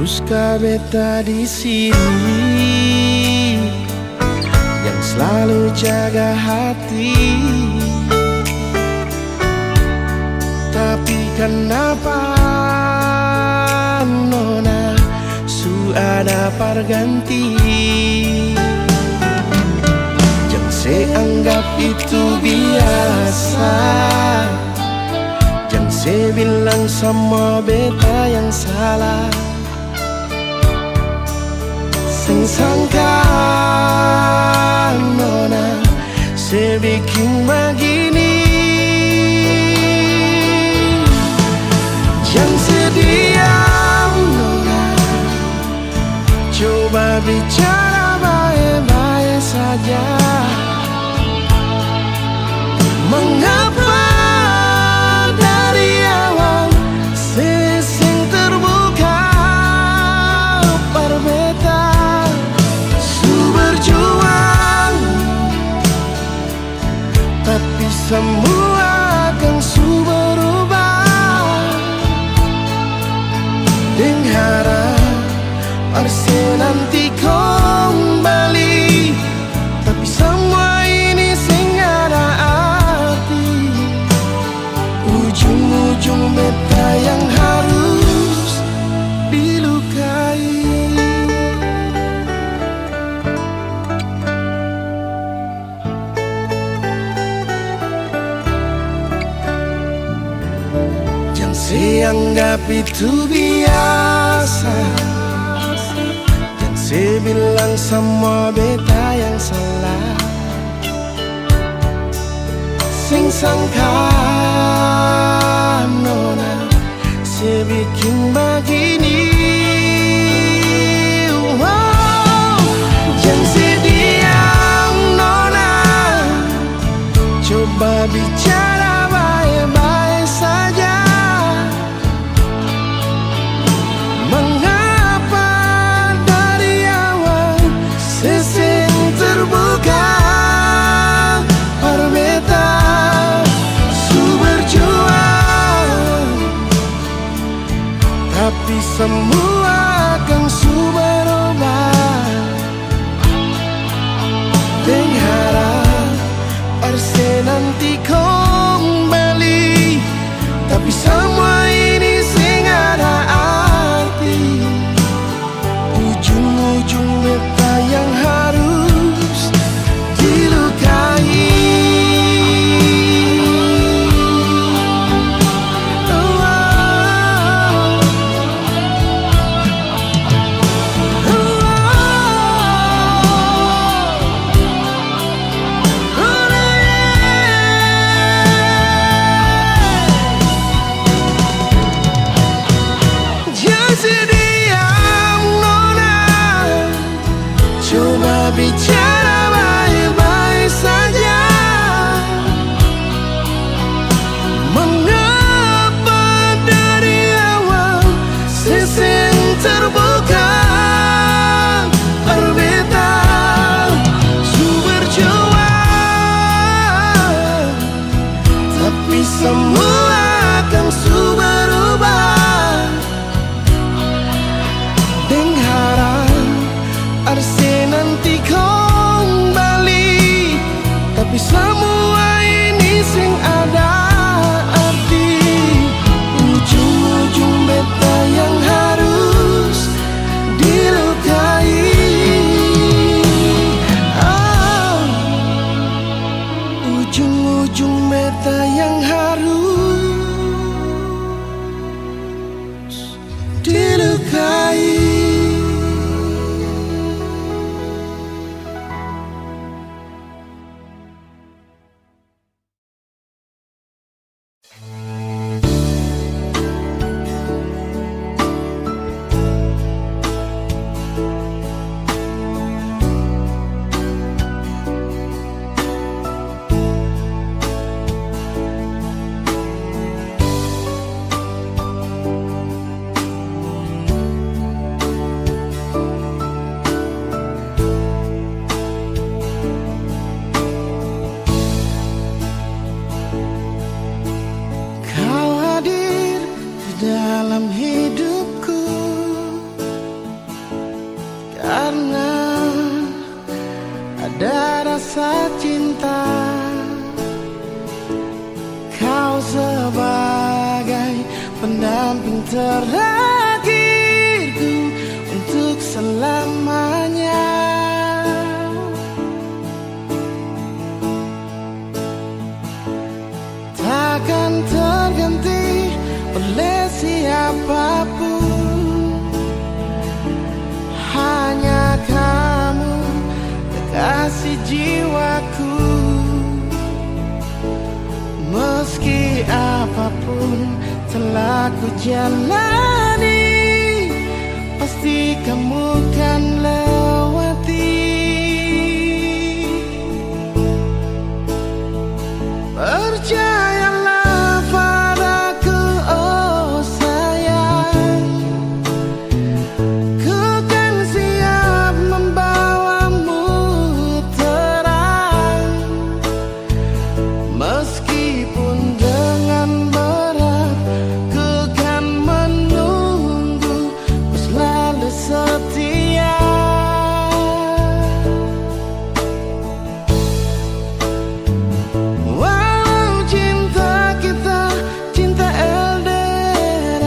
Haruskah beta di sini yang selalu jaga hati? Tapi kenapa nona su ada perganti? Jangan saya anggap itu biasa. Jangan saya bilang sama beta yang salah. Sing sangka nona saya bikin begini. Jangan sediam nona, coba bicara baik-baik saja. Mengapa dari awal sing terbuka berbeda? Su berjuang, tapi semua akan su berubah. Dengan harap pasti nanti kembali, tapi semua ini sing ada arti. Ujung-ujung beta yang harus dilukai. Jangan saya anggap itu biasa. Jangan saya bilang sama beta yang salah. Sing sangka nona saya bikin begini. Wow. Jangan sediam nona, coba bicara baik-baik saja. Mengapa dari awal sesing terbuka berbeda? Su berjuang, tapi semua akan su berubah. Dengan harap pasti nanti kembali, tapi semua ini sing ada arti. Ujung-ujung beta yang harus dilukai. ada rasa cinta. Kau sebagai pendamping terakhirku untuk selamanya. Takkan terganti oleh siapapun, hanya kamu kekasih jiwaku. Meski apapun telah ku jalani, pasti kamu kan lewati. Percayalah padaku, oh sayang, ku kan siap membawamu terang. Meskipun dengan berat, ku kan menunggu selalu setia. Walau cinta kita cinta LDR,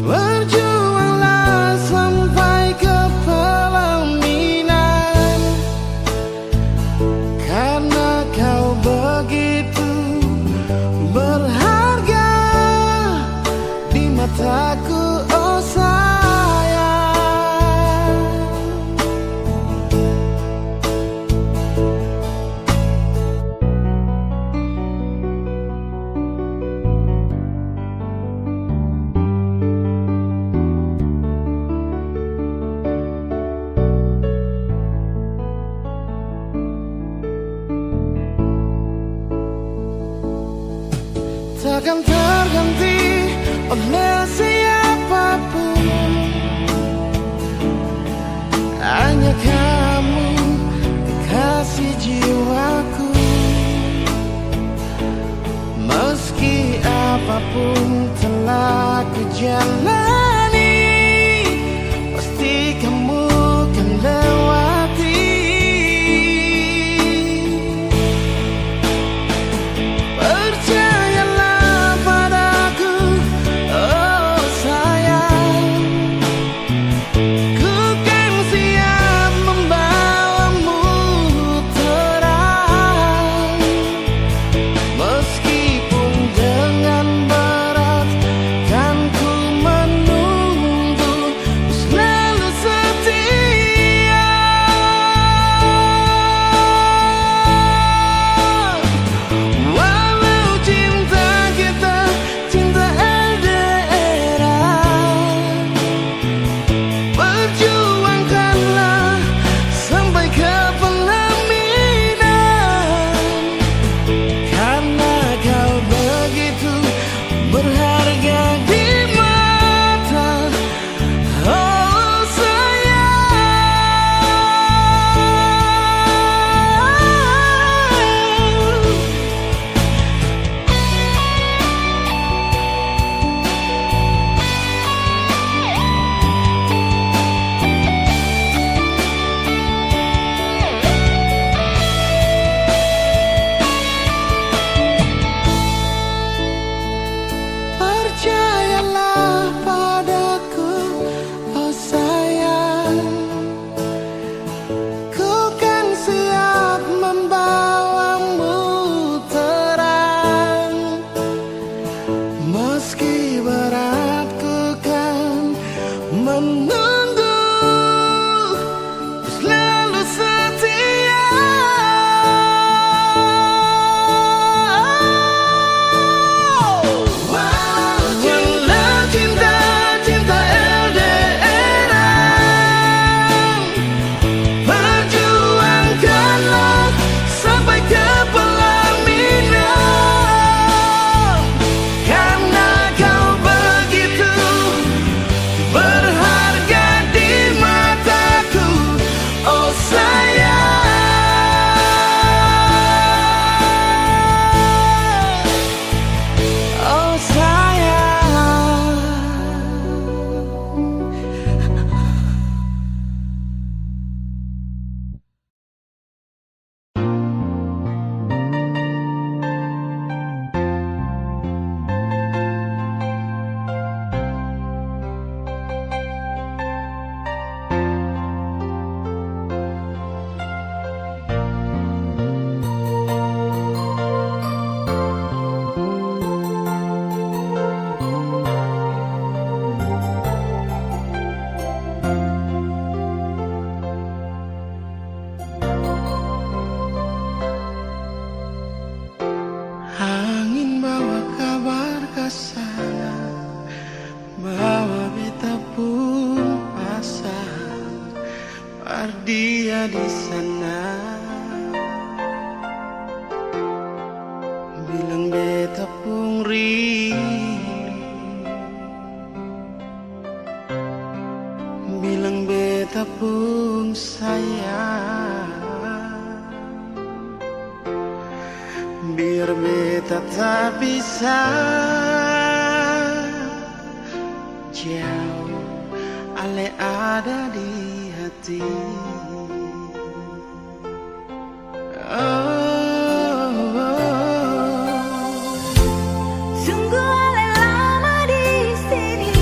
berjuanglah sampai ke pelaminan. Karena kau begitu berharga di mataku, oh sayang. Takkan terganti oleh siapapun, hanya kamu kekasih jiwaku. Meski apapun telah ku jalani, pasti kamu kan lewati. Percayalah padaku, oh sayang, ku kan siap membawamu terang. Meskipun dengan berat, kan ku menunggu dia di sana, bilang beta pun rindu, bilang beta pun sayang, biar beta tak bisa jauh, ale ada di hati. Sungguh ale lama di sini,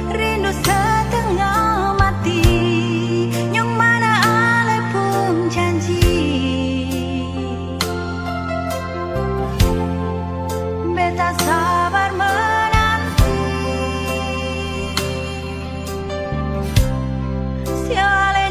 rindu setengah mati. Yang mana ale pun janji, beta sabar menanti. Si ale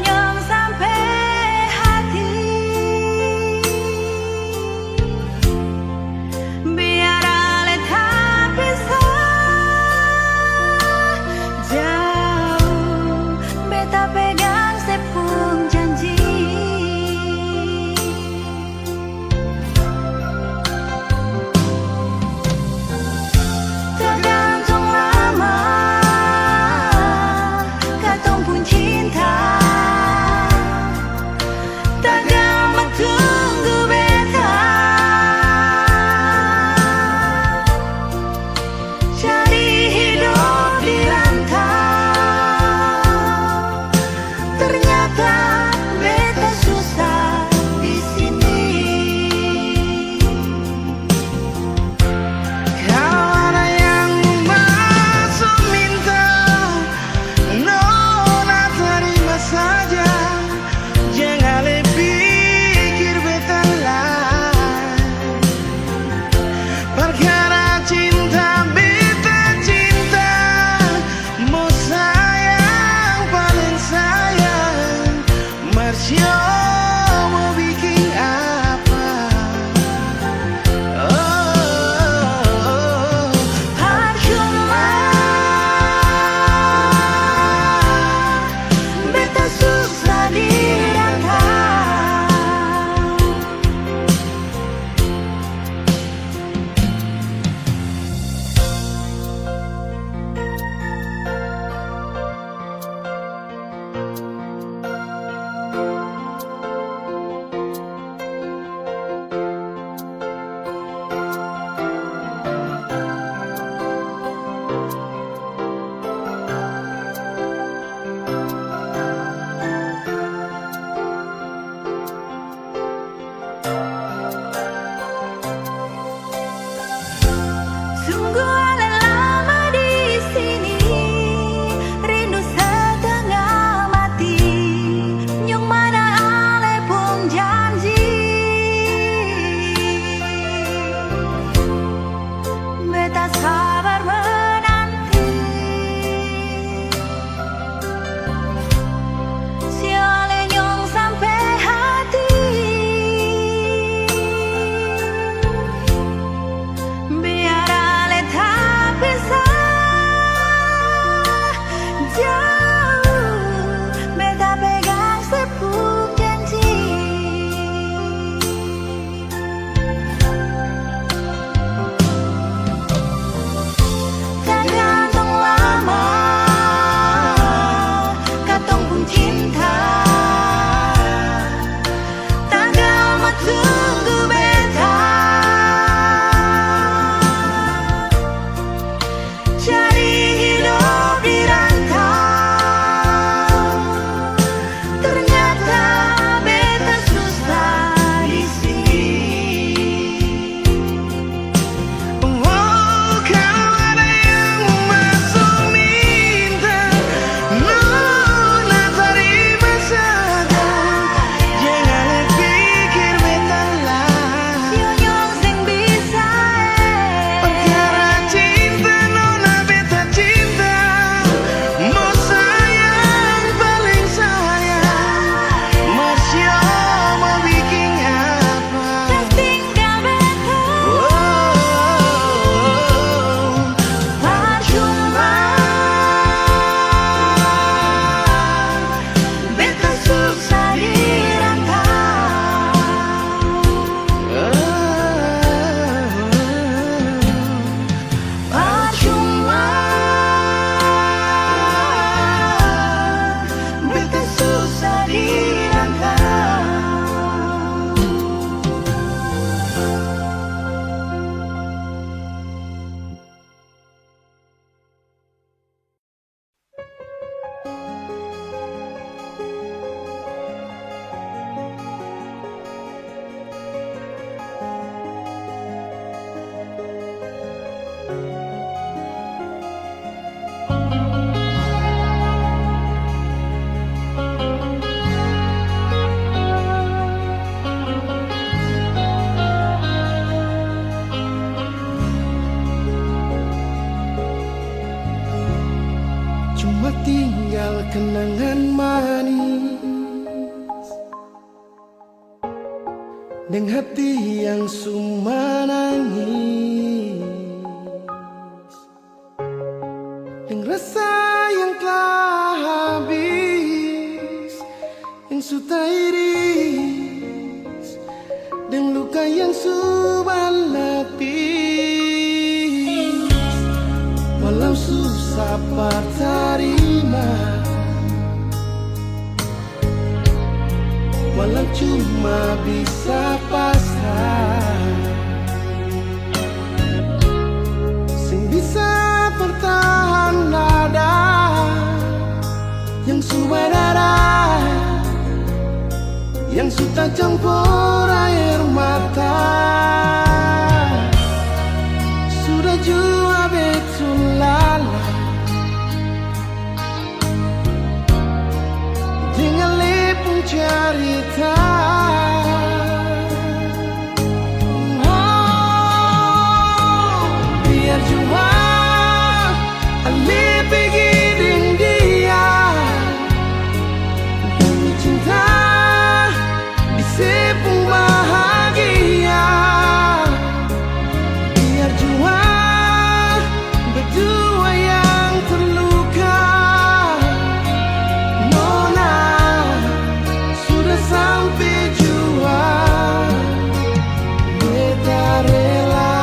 dengan hati yang suma nangis, dengan rasa yang telah habis, yang sudah iris, dan luka yang sudah lapis. Walau susah terima, walau cuma bisa pasrah, sing bisa bertahan nada yang sudah darah, yang sudah campur air mata, sudah jua betul lala dengan lepung cerita. Biar jua Ale pergi dengan dia, demi cinta disepung bahagia. Biar jua berdua yang terluka, Nona sudah sampai jua, beta rela.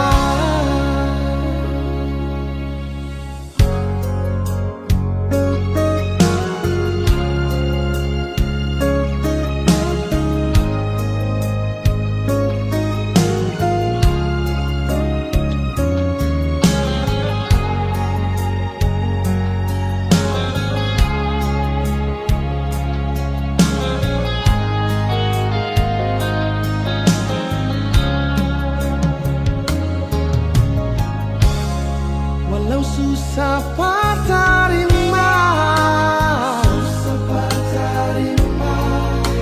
Walau susah terima,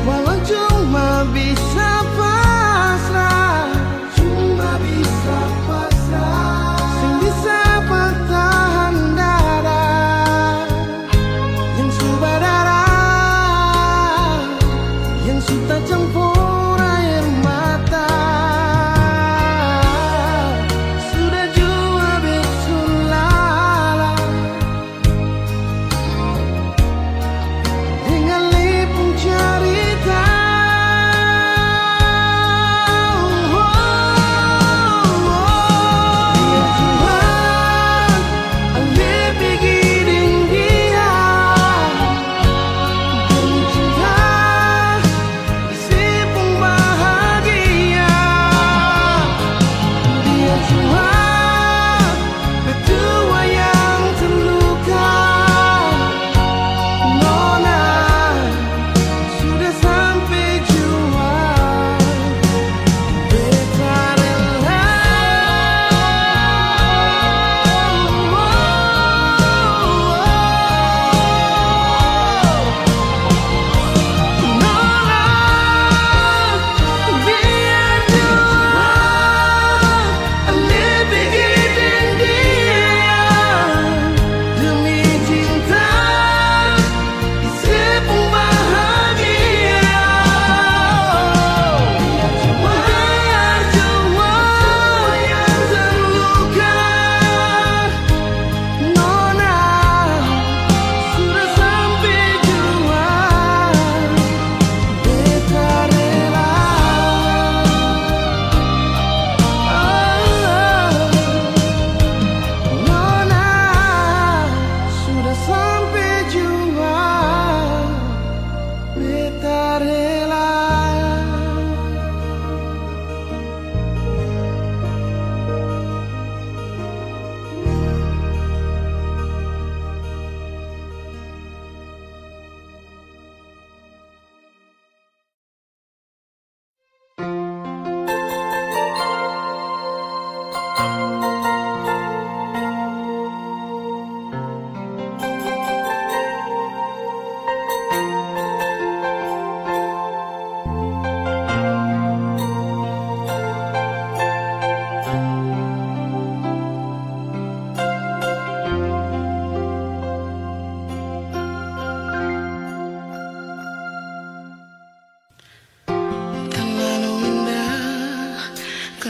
walau cuma bisa pasrah, sing bisa bertahan dada, yang sudah darah, yang sudah campur air mata, sudah jua betul lala dengan lepung cerita. Biar jua Ale pergi dengan dia, demi cinta disepung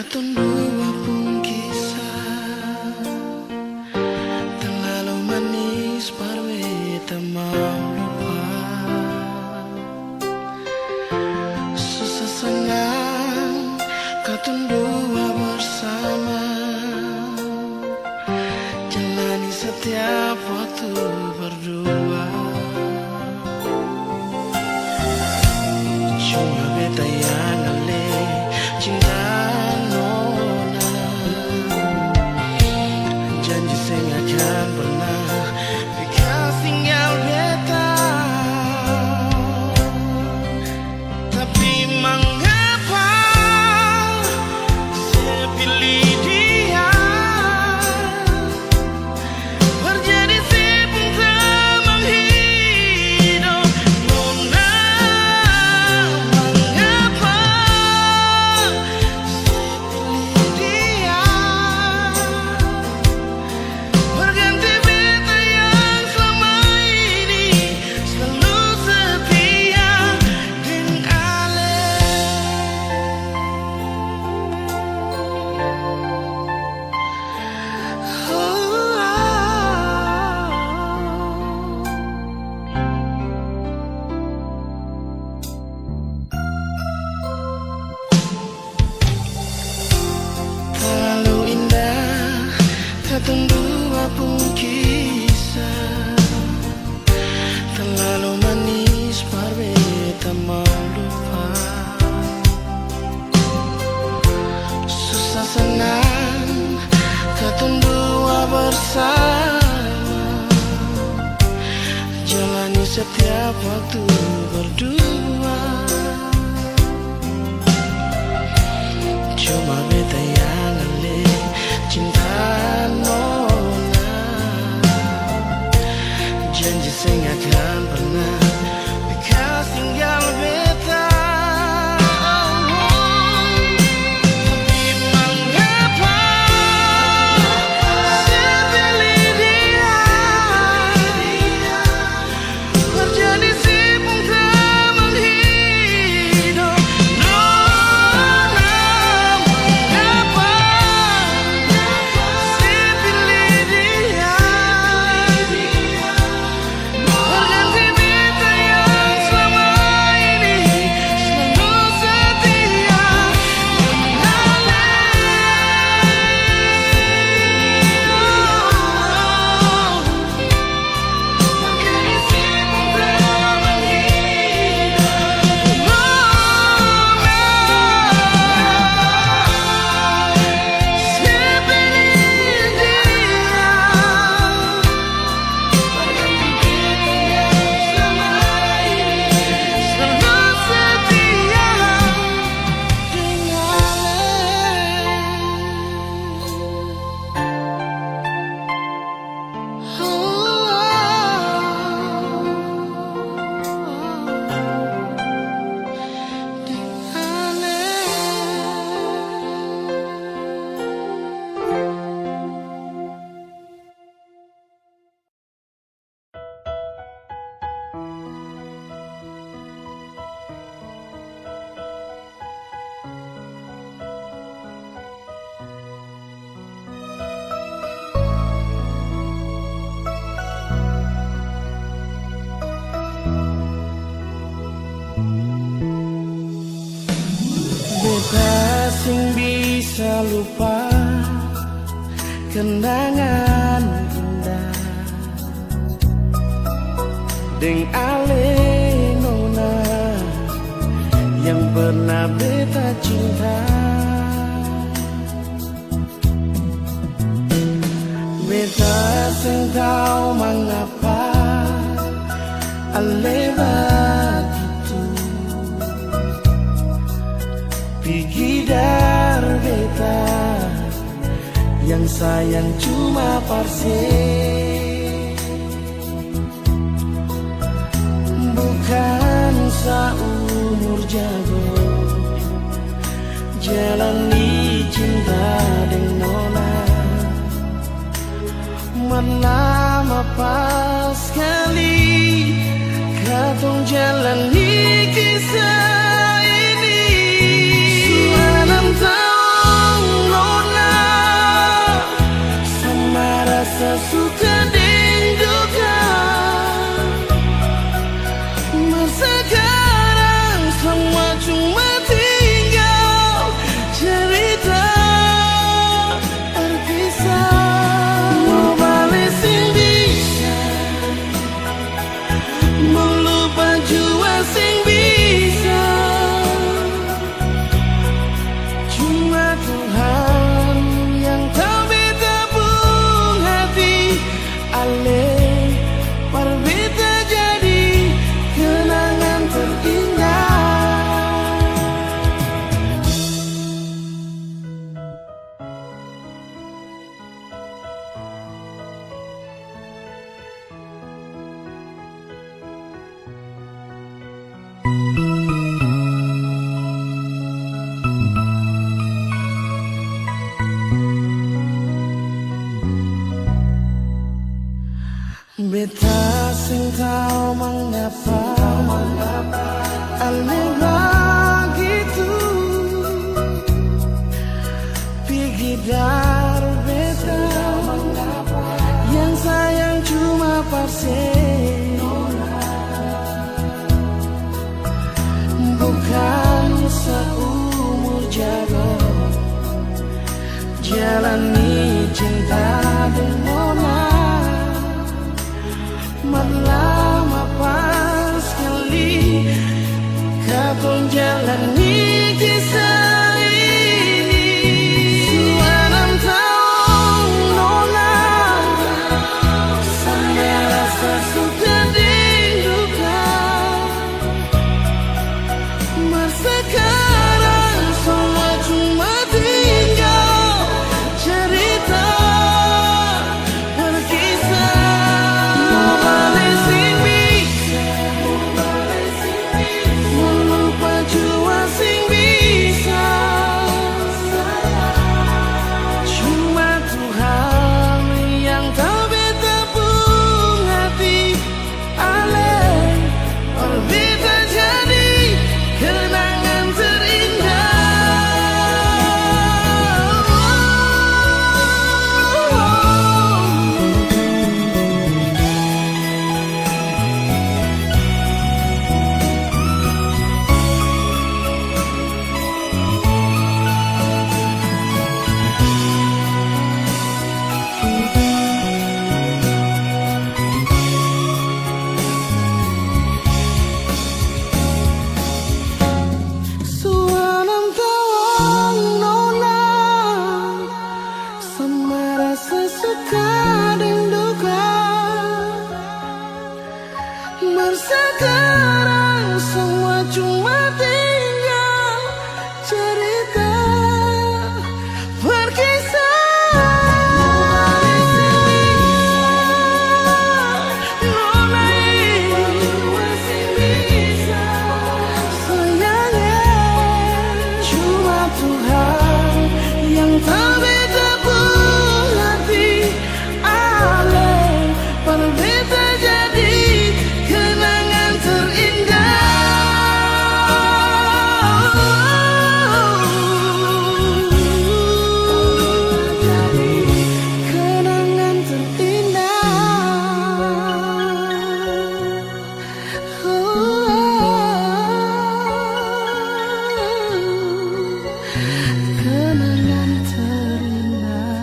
Katong dua pun kisah terlalu manis parwe tak mau lupa. Susah senang katong dua bersama, jalani setiap waktu berdua. Cuma beta yang ale cinta nona, janji saya akan pernah bekas tinggal beta. Tapi mengapa saya pilih dia, terjadi sibuk teman hidup nona. Mengapa saya pilih dia, berganti beta yang selama ini selalu setia dengan Ale. Terlalu indah katong dua pun kisah, terlalu manis parwe tak mau lupa. Susah senang katong dua bersama, jalani setiap waktu berdua. Cuma beta yang ale cinta nona, janji saya akan pernah bekas tinggal beta. Tapi mengapa saya pilih dia, terjadi sibuk teman hidup nona. Mengapa saya pilih dia, berganti beta yang selama ini selalu setia dengan berganti sibuk teman hidup nona. Saya pilih dia, berganti beta yang selama ini selalu setia beta sing bisa lupa kenangan indah deng Ale nona yang pernah beta cinta. Beta sing tahu mengapa Ale begitu pergi dari beta, yang sayang cuma parse. Bukan seumur jago jalani cinta dengan nona, melama pas sekali katong jalani kisah ini. 6 tahun aneh begitu. Pergi dari beta, yang sayang cuma parsen, bukan seumur jago. Jalani cinta dengan nona, lama pas sekali kau jalani kisah ini. Suara 6 tahun nona, sama rasa suka diduga. Masa sekarang semua cuma tinggal cerita berkisah. Mau balik sing bisa, mau lupa jua sing bisa. Cuma Tuhan yang tahu beta pun hati. Ale berbeda jadi kenangan terindah. Suara 6 tahun nona, sama rasa suka dan duka. Sekarang semua cuma tinggal cerita berkisah. Nona masih bisa, sayangnya cuma Tuhan yang tahu beta pun hati. Ale berbeda jadi kenangan terindah. Kenangan terindah. Kenangan terindah.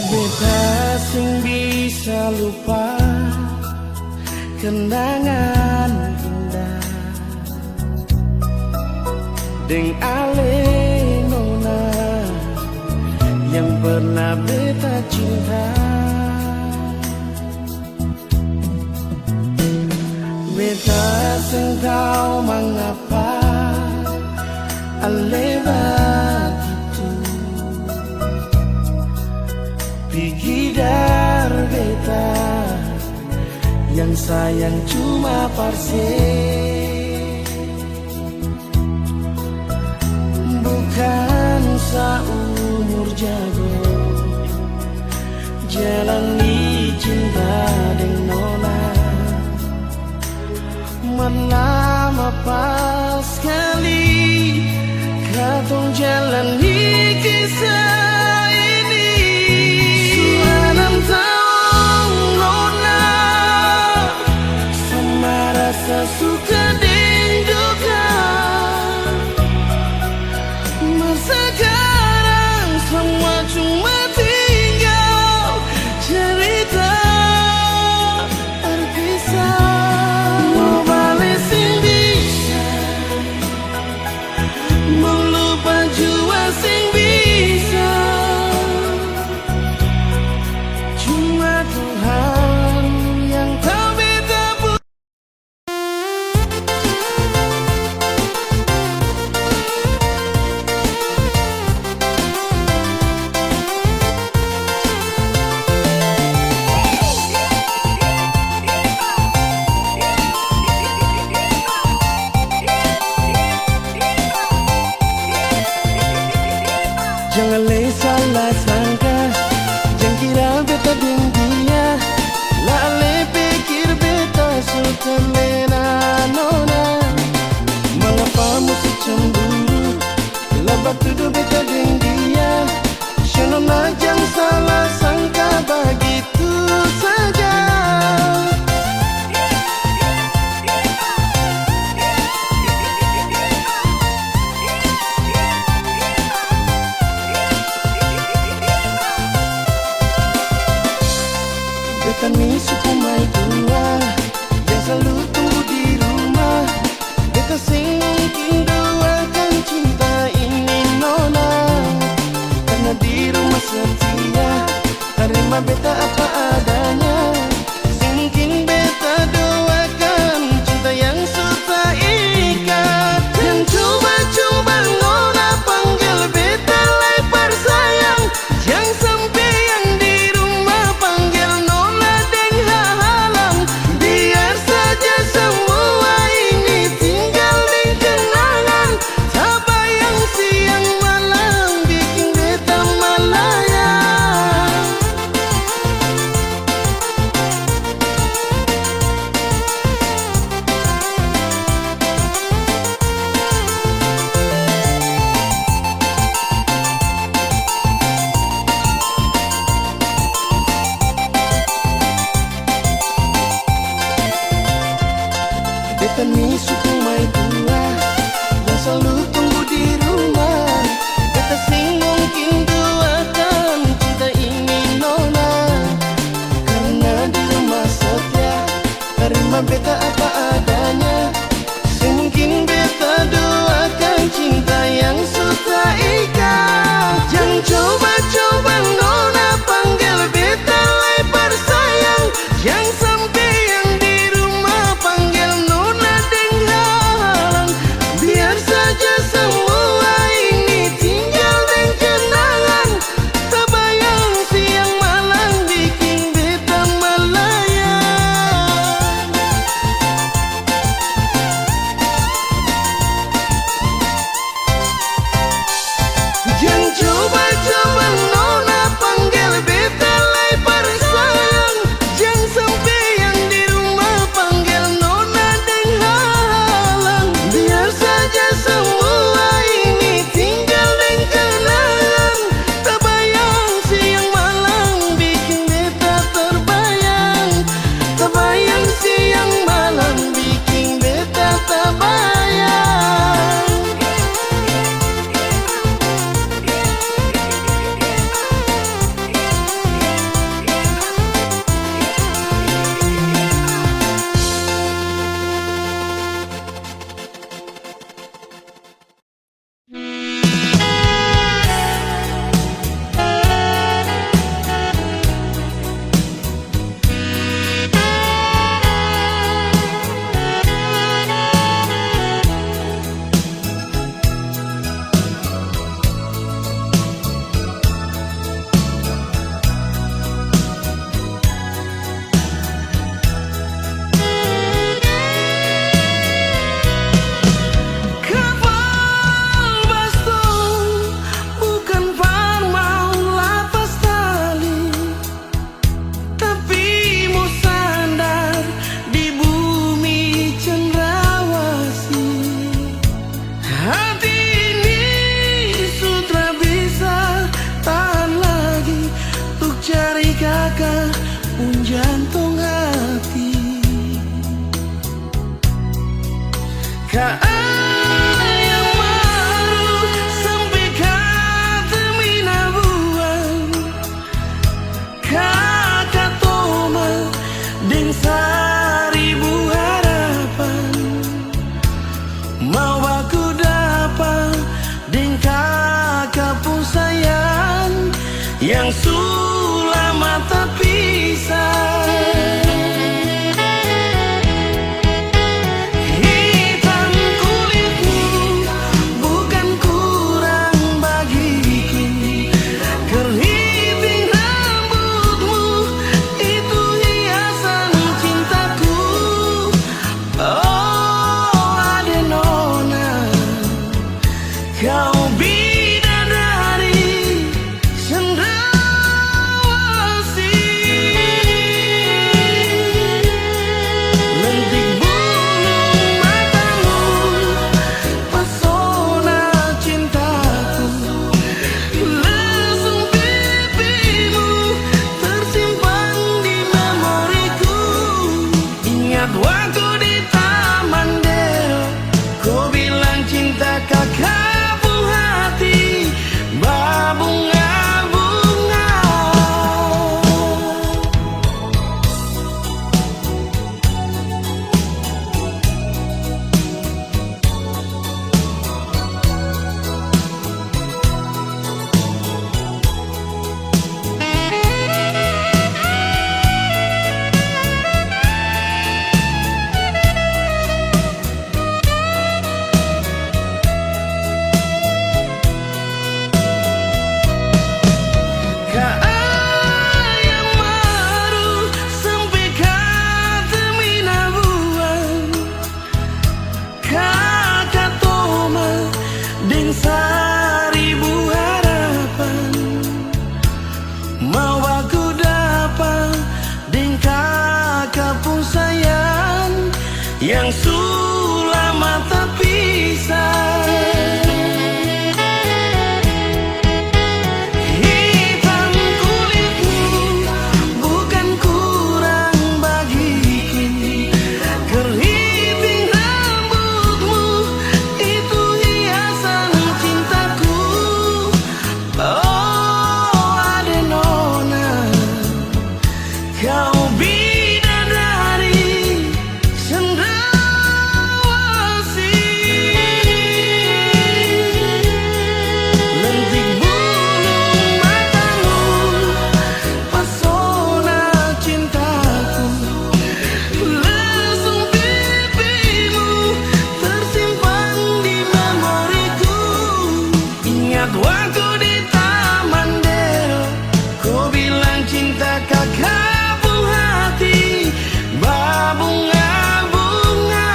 Beta sing bisa lupa kenangan indah deng ale nona yang pernah beta cinta. Beta sing tahu mengapa ale begitu. Pergi dari beta, yang sayang cuma parsen, bukan seumur jago. Jalani cinta dengan nona, lama pas sekali kau jalani kisah ini. Suara 6 tahun nona, sama rasa suka dan duka. Sekarang semua cuma tinggal cerita berkisah. Mau balik sing bisa, Jangan le salah sangka, jangan kira beta deng dia. La le pikir beta suka lena nona. Mengapa mesti cemburu? Lebat tuduh beta deng dia. Shenona jangan salah sangka begitu saja. Beta ni suku mai tua yang selalu tunggu di rumah. Beta sing mungkin doakan cinta ini nona, karena di rumah setia terima beta apa adanya. Sing mungkin beta doakan cinta yang suka ikat. Yang coba-coba nona panggil beta lebar sayang. Jangan sampai yang di rumah panggil nona deng halang. Biar saja semua ini tinggal di kenangan. Tak bayang siang malam bikin beta malaya. yang sulama terpisah. Hitam kulitmu bukan kurang bagiku, keriting rambutmu itu hiasan cintaku. Oh Adenona, kau bidadari cendrawasih. Lentik bulu matamu, pesona cintaku. Lesung pipimu tersimpan di memoriku. Ingat waktu di Taman Deo, kau bilang cinta kakak hati berbunga-bunga.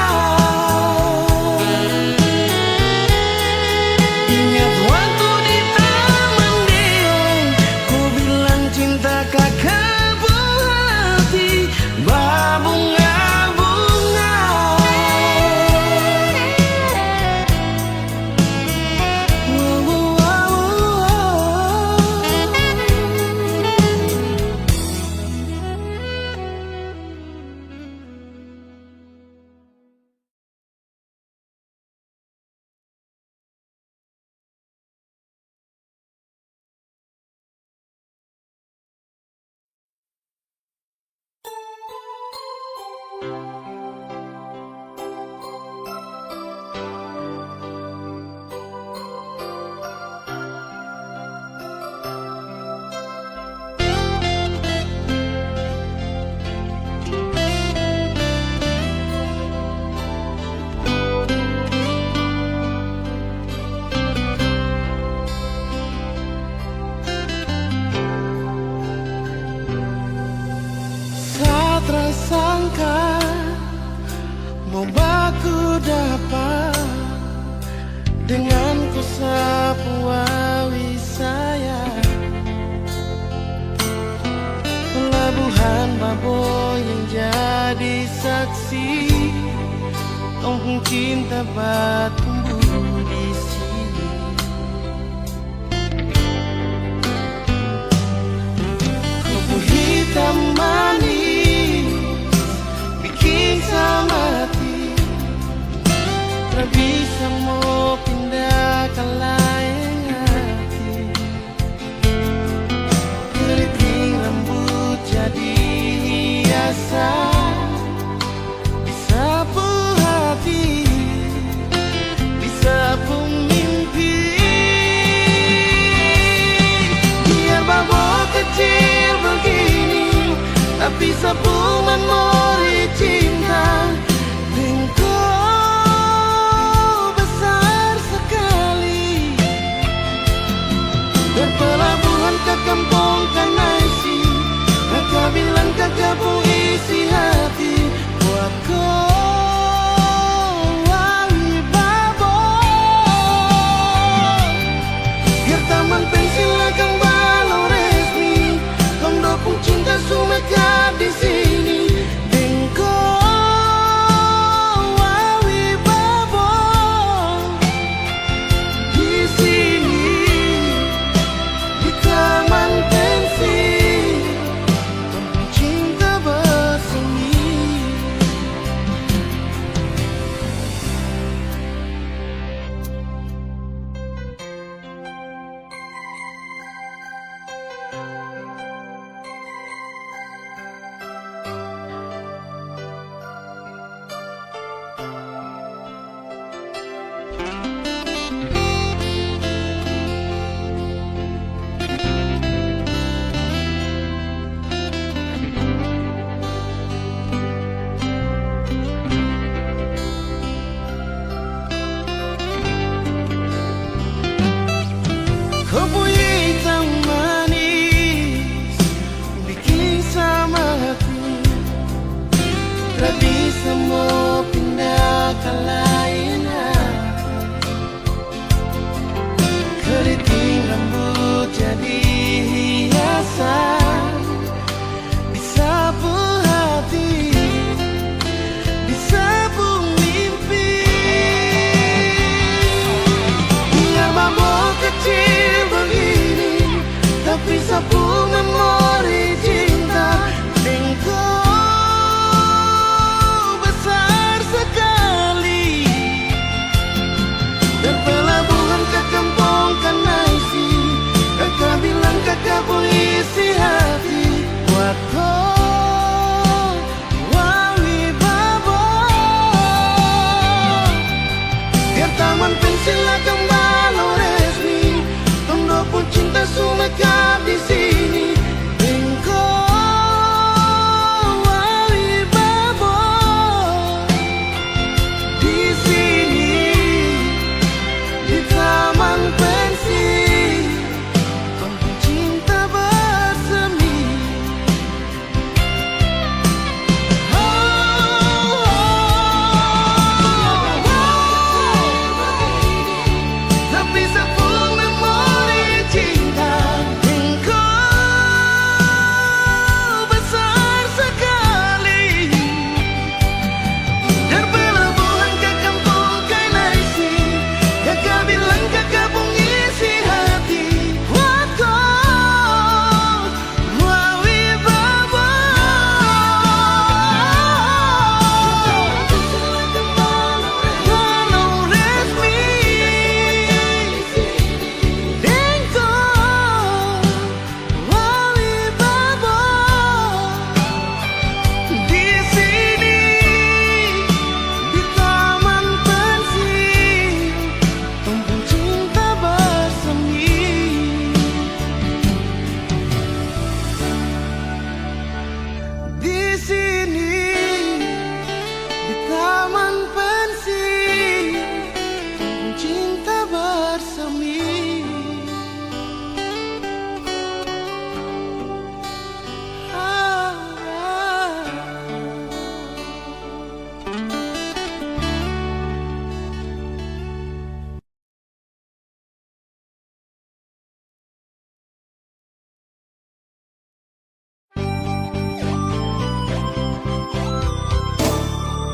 Ingat waktu di Taman Deo, ku bilang cinta kakak hati berbunga-bunga. Saat rasangka mau baku dapat dengan ku sapu awi saya, pelabuhan Baboy yang jadi saksi tongkong cinta bertumbuh di sini. Kupu hitam manis bikin sama hati, tak bisa mau pindah ke lain hati. Keriting rambut jadi hiasan, disapu hati, disapu mimpi. Biar babak kecil begini, tapi sapu memori cinta. Engkau besar sekali, berpelabuhan ke kampung Kanaisi. Kakak bilang kakak pun isi hati buat kau wali Baboy. Biar taman pensil akan balau resmi, kau dopung cinta sumekat di sini. Engkau wali Baboy di sini, di taman pensil, tempat cinta bersemi. Kupu hitam manis bikin sama hati, tak bisa mau pindah ke lain hati. Keriting rambut jadi hiasan, disapu hati, disapu cinta sumekat di sini. Engkau Alibaba di sini, di taman pensi, kampung cinta bersemi. Tak bisa pun memori cinta. Engkau besar sekali, terbelabuhan ke kampung Kainaisi. Kakak bilang kakak mengisi hati. Wako Wawibaba, walau resmi. Engkau Alibaba di sini, di taman pensi, kampung cinta bersemi. Di sini, di taman pensi, kampung cinta bersemi.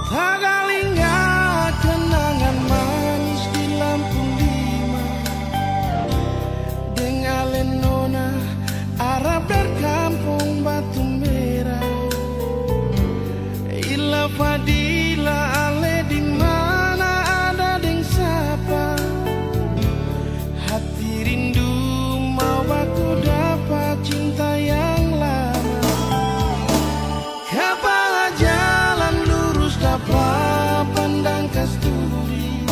Tagalinga kenangan manis di lampu lima, dengan lenona Arab dari kampung Batu Merah. Ila Fadila ale di mana ada deng sapa, hati rindu mau aku dapat cinta yang lama. Kapan jalan lurus dapat pandang kasturi,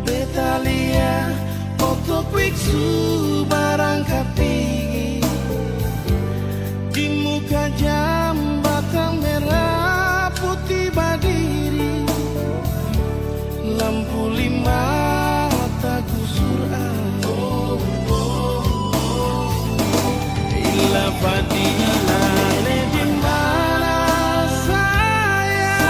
Betalia otok wiksu barang kapigi, di muka jambatan merah putih badiri, lampu lima tak gusur Ila Fadila le di mana saya,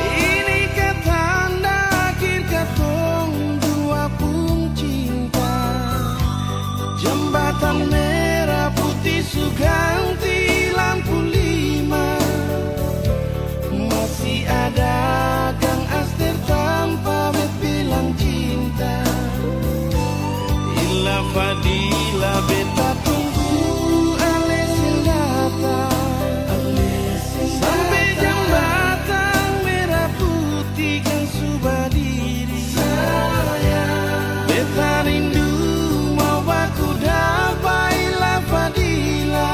ini ketanda akhir katong dua pun cinta. Jembatan merah putih suganti lampu lima, masih ada Kang Aster tanpa bilang cinta. Ila Fadila beta tunggu ale datang, sampai jembatan merah putih kan sudah diri. Beta rindu mau aku dapat Ila Fadila,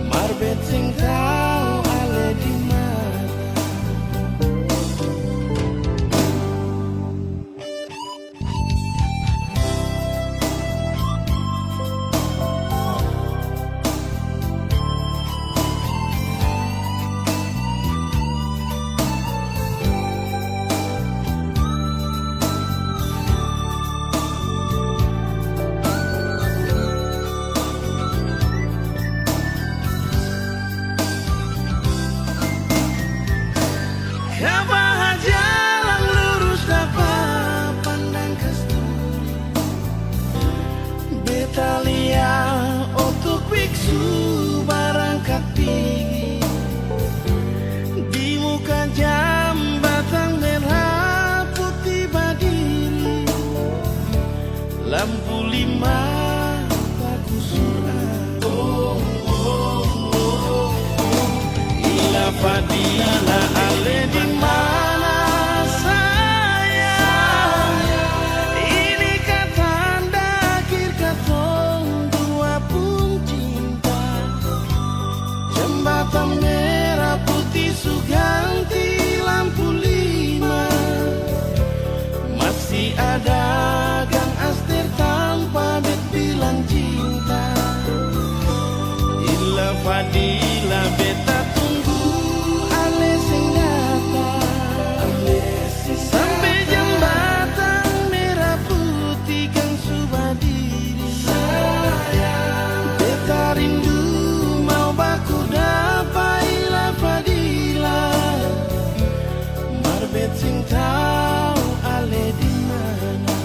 marbet sing tau ale di mana. Kapan jalan lurus dapat pandang kasturi, Betalia otok wiksu barang kapigi, di muka jambatan merah putih badiri, lampu lima tak gusur. Ila Fadila ale di mana saya, ini katanda akhir katong dua pun cinta. Jembatan merah putih suganti lampu lima, masih ada Kang Aster Fadila beta tunggu ale sing datang sampai jembatan merah putih kan sudah diri. Beta rindu mau baku dapai la Fadila, marbet sing tau ale di mana.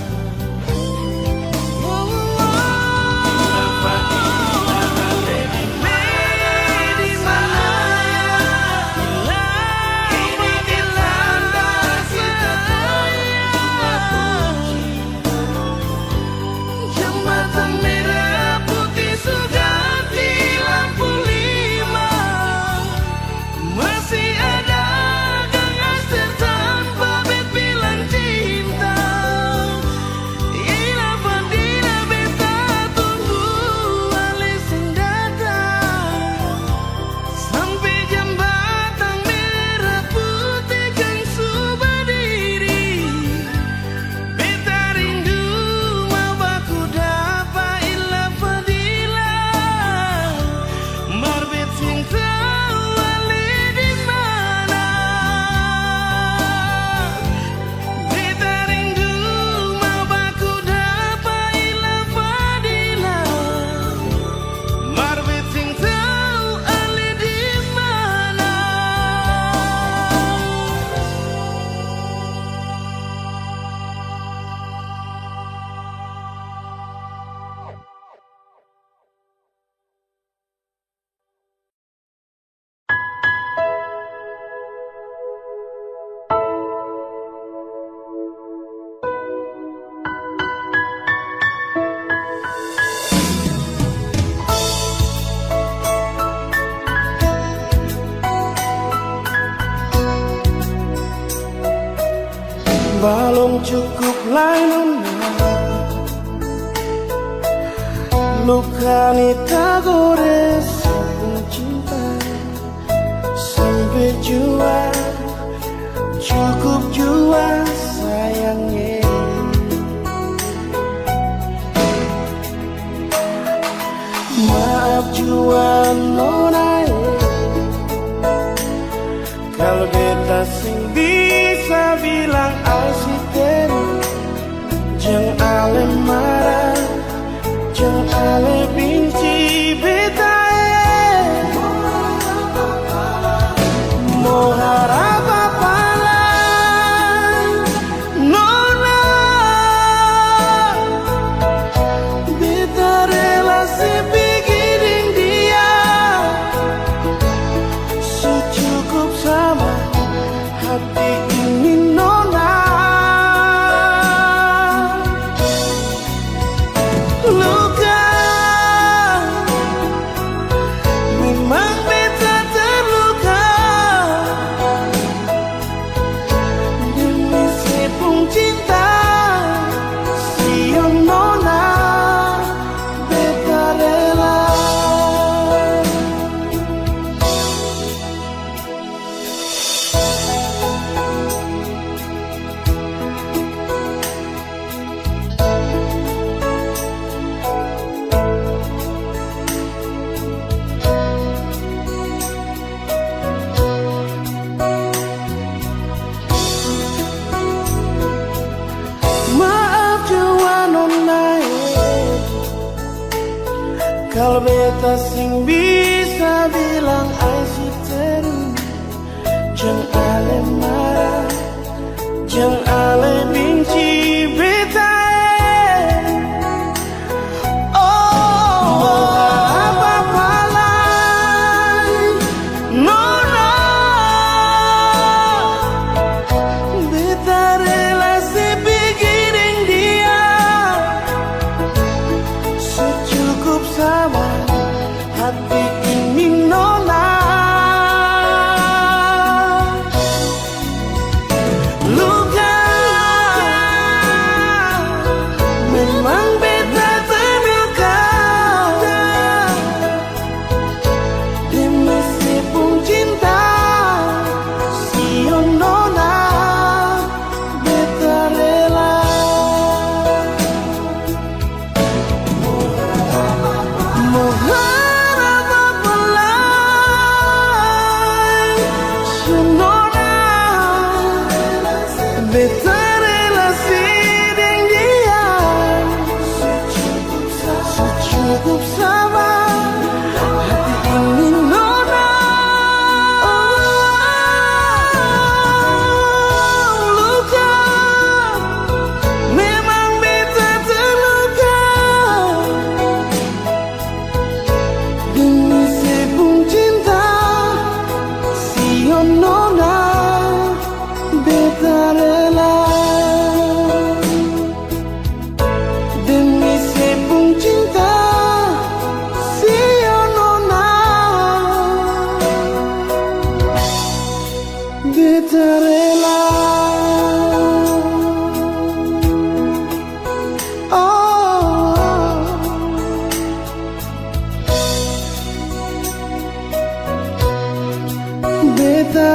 Balong cukup lain luka ni tak gores cinta sampai jua cukup jua sayangnya. Maaf jua nona kalau beta sing bisa bilang asisten, jangan ale marah, jangan ale benci beta mau harap apa lah, nona beta rela sepikirin dia secukup sama hati ini nona. Luka memang beta terluka demi sepung cinta siang nona beta rela. Maaf jua nona kalau beta sing bisa bilang asisten, jangan ale marah, jangan ale benci beta. Oh apa-apa lah nona beta rela sepikirin dia secukup sama hati ini nona. Luka memang beta terluka demi sepung cinta siang nona beta rela. Mau harap apa lah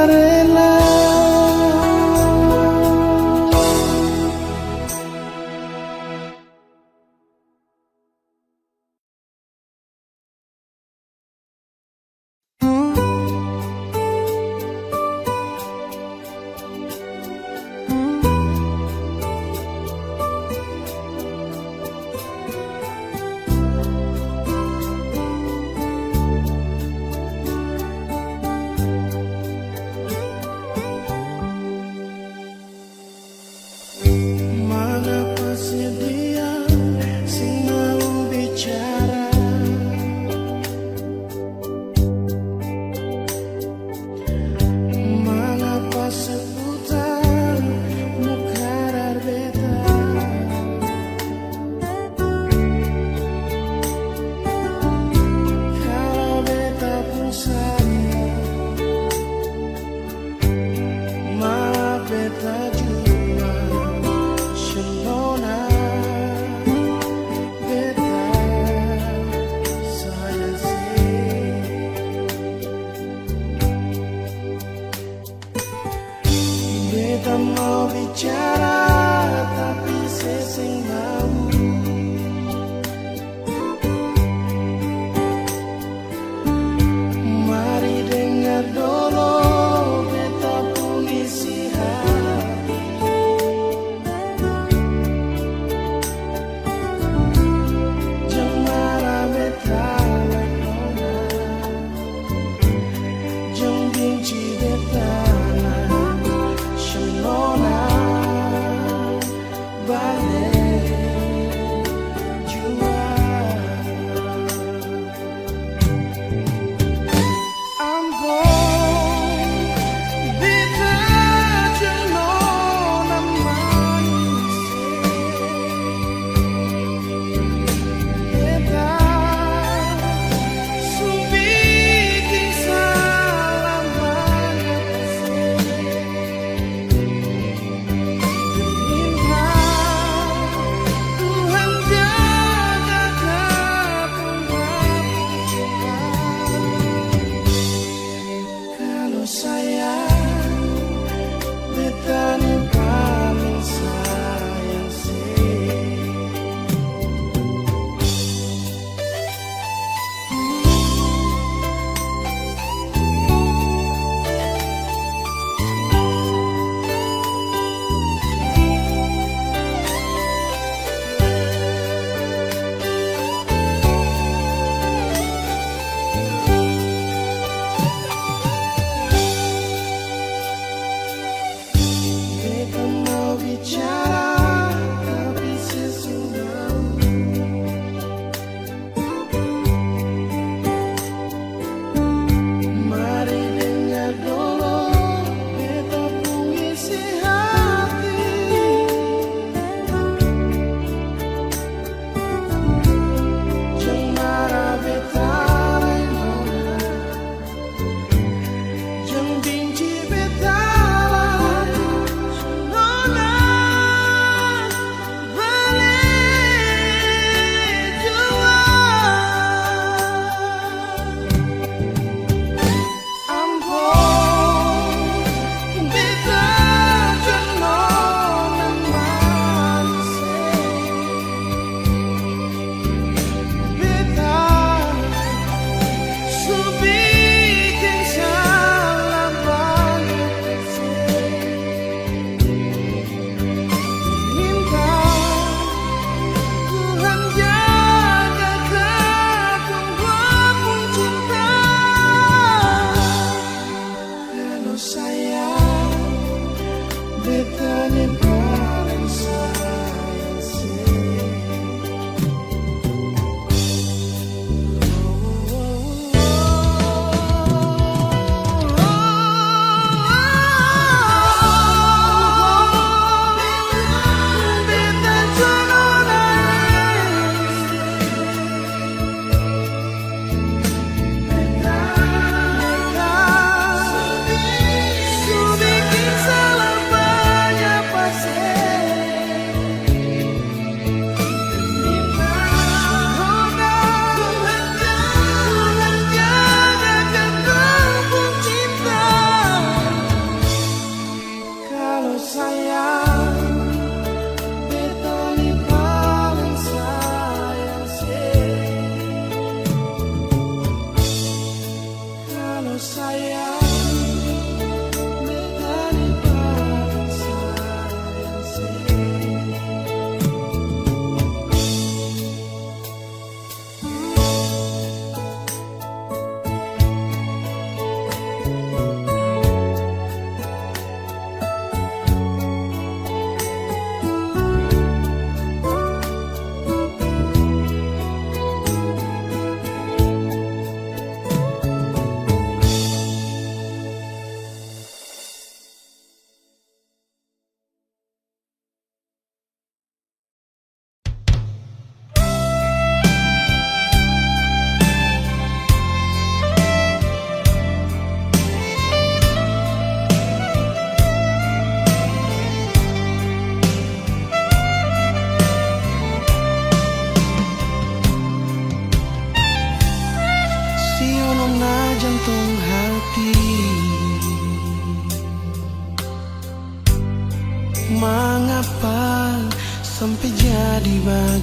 rela.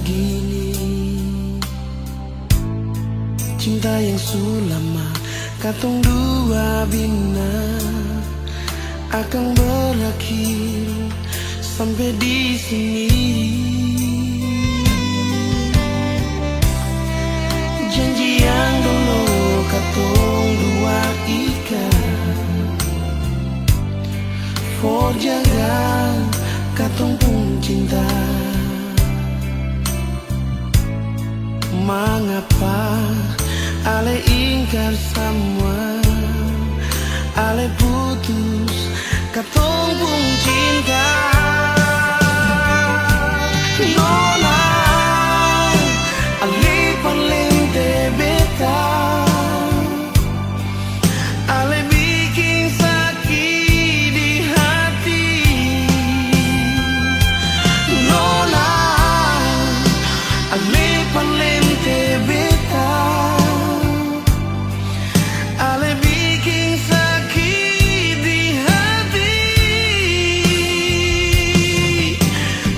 begini. Cinta yang sulama katong dua bina akan berakhir sampai di sini. Janji yang dulu katong dua ikat for jaga katong pun cinta. Mengapa ale ingkar semua, ale putus katong pun cinta. Nona ale palente beta, ale bikin sakit di hati. Nona ale palente beta, ale bikin sakit di hati.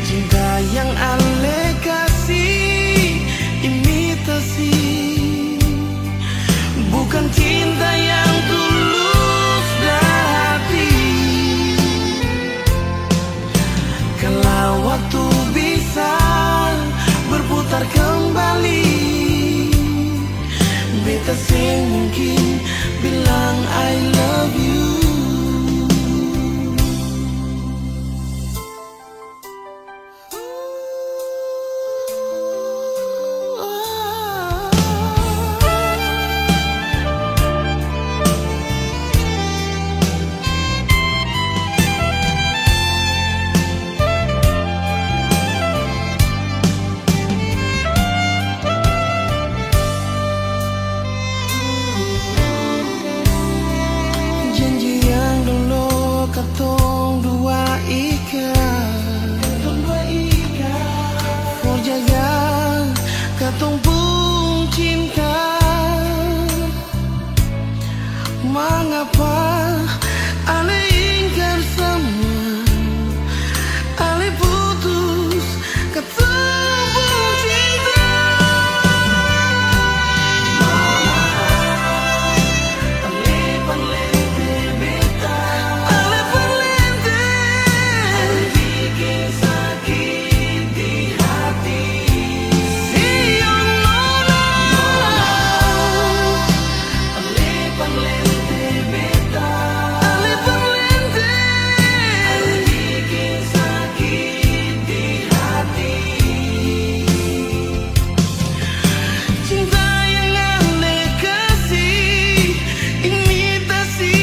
Cinta yang ale kasih imitasi, bukan cinta yang tulus dari hati. Kalau waktu bisa berputar kembali, beta sing mungkin bilang I love you. Janji yang dulu katong dua ikat for jaga katong pun cinta. Mengapa ale ingkar semua, ale putus katong pun cinta. Ale palente beta, ale palente, ale bikin sakit di hati. Siyo nona, ale palente beta, ale palente, ale bikin sakit di hati. Cinta yang ale kasih imitasi,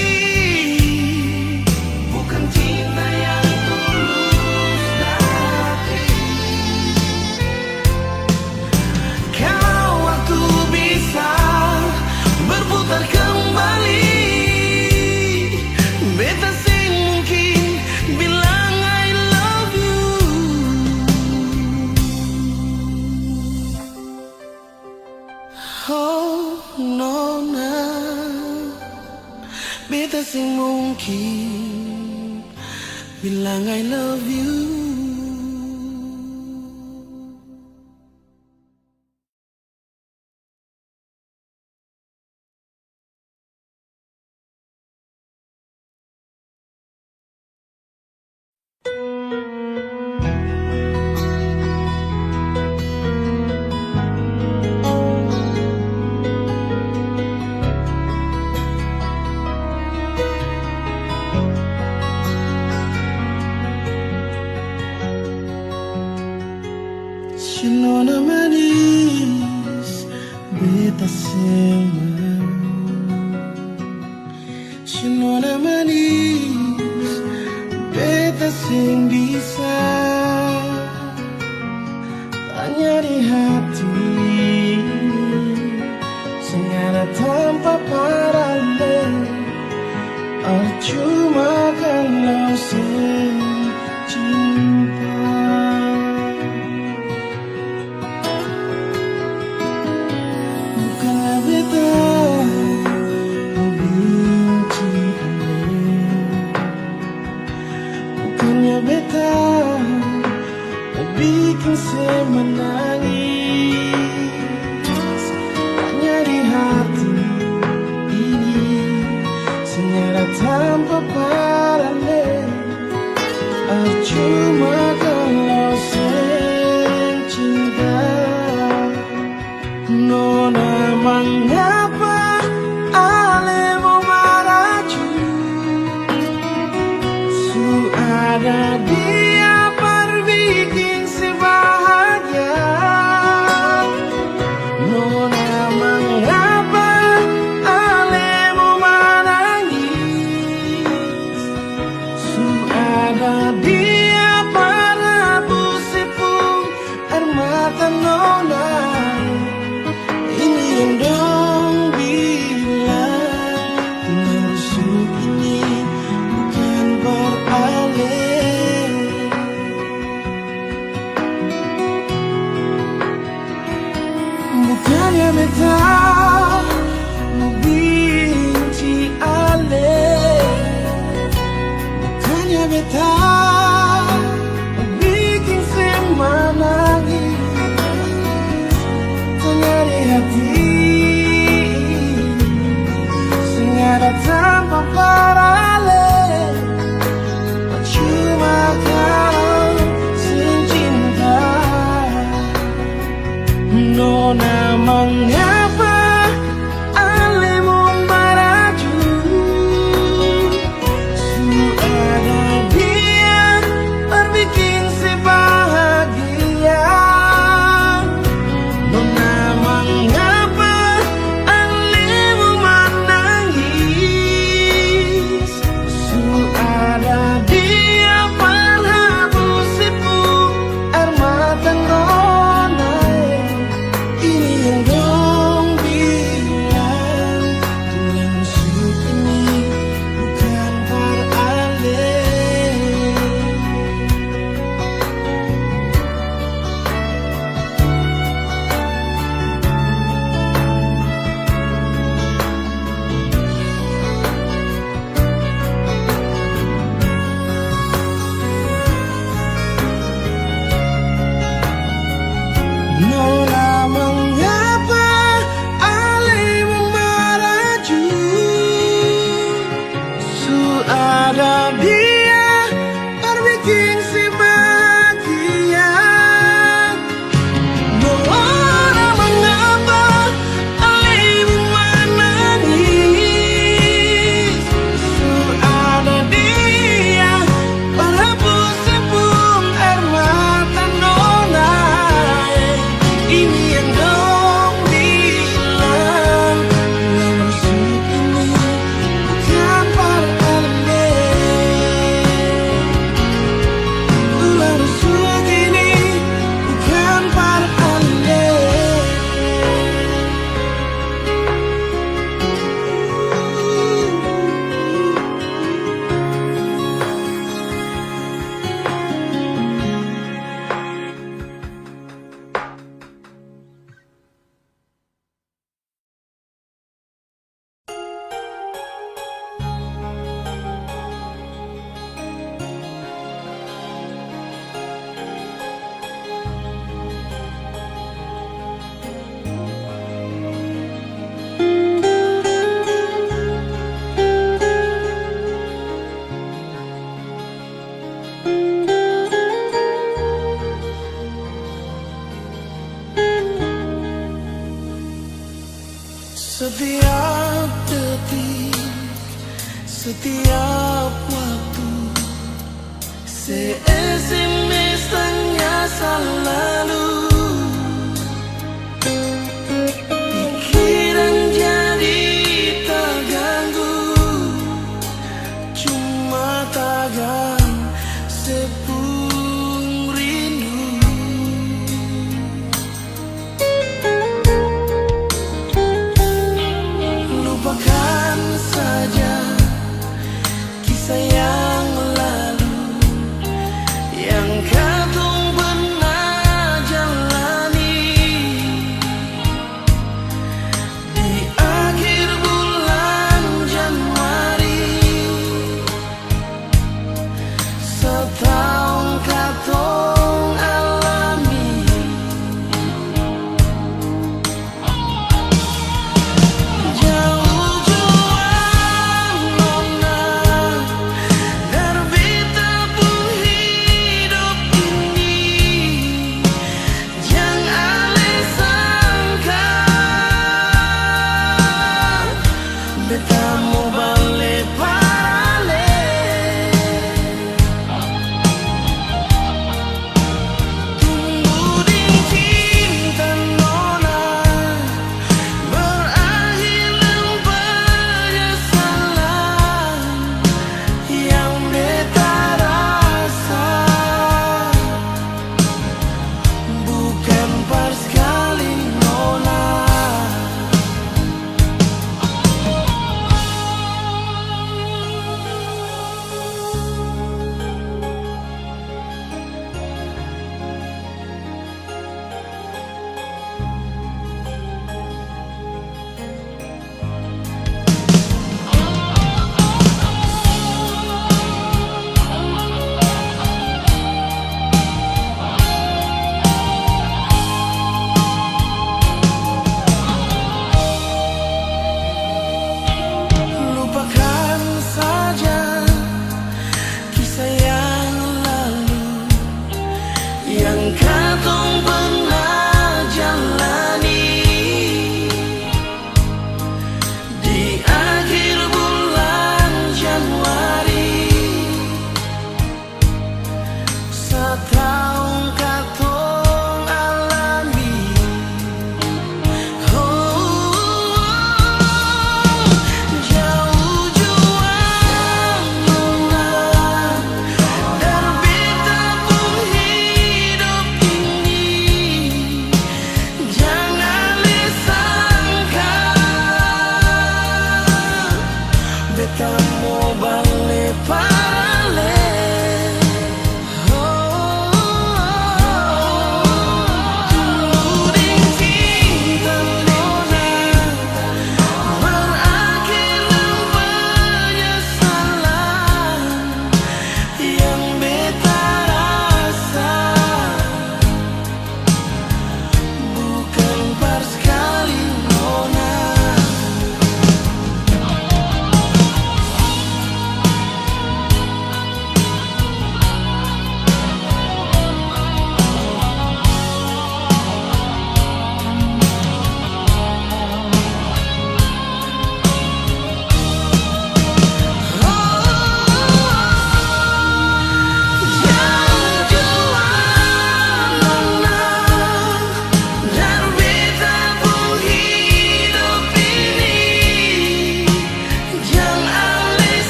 bukan cinta yang tulus dari. Kalau waktu bisa berputar kembali, beta sing mungkin bilang I love you. Oh nona, beta sing mungkin bilang I love you. Nona manis, beta sema. Nona manis, beta sing bisa tanya di hati, sengaja tanpa paralel. Cuma kalau sing cinta. Bukanlah beta Nona mengapa alemu baraju? Sudah dia berbikin si bahagia. Nona mengapa alemu menangis? Sudah dia berhabusipu air mata nona. Ini yang dong bilang tulang sup ini bukan parale. Nona mengapa alemu meraju? Sudah dia berbikin si bahagia. Nona mengapa alemu menangis? Sudah dia berhapus sepung air mata nona. Ini yang dong bilang tulang rusuk ini bukan parale. Tulang rusuk ini bukan parale. Setiap detik, setiap waktu, se SMS tanya selalu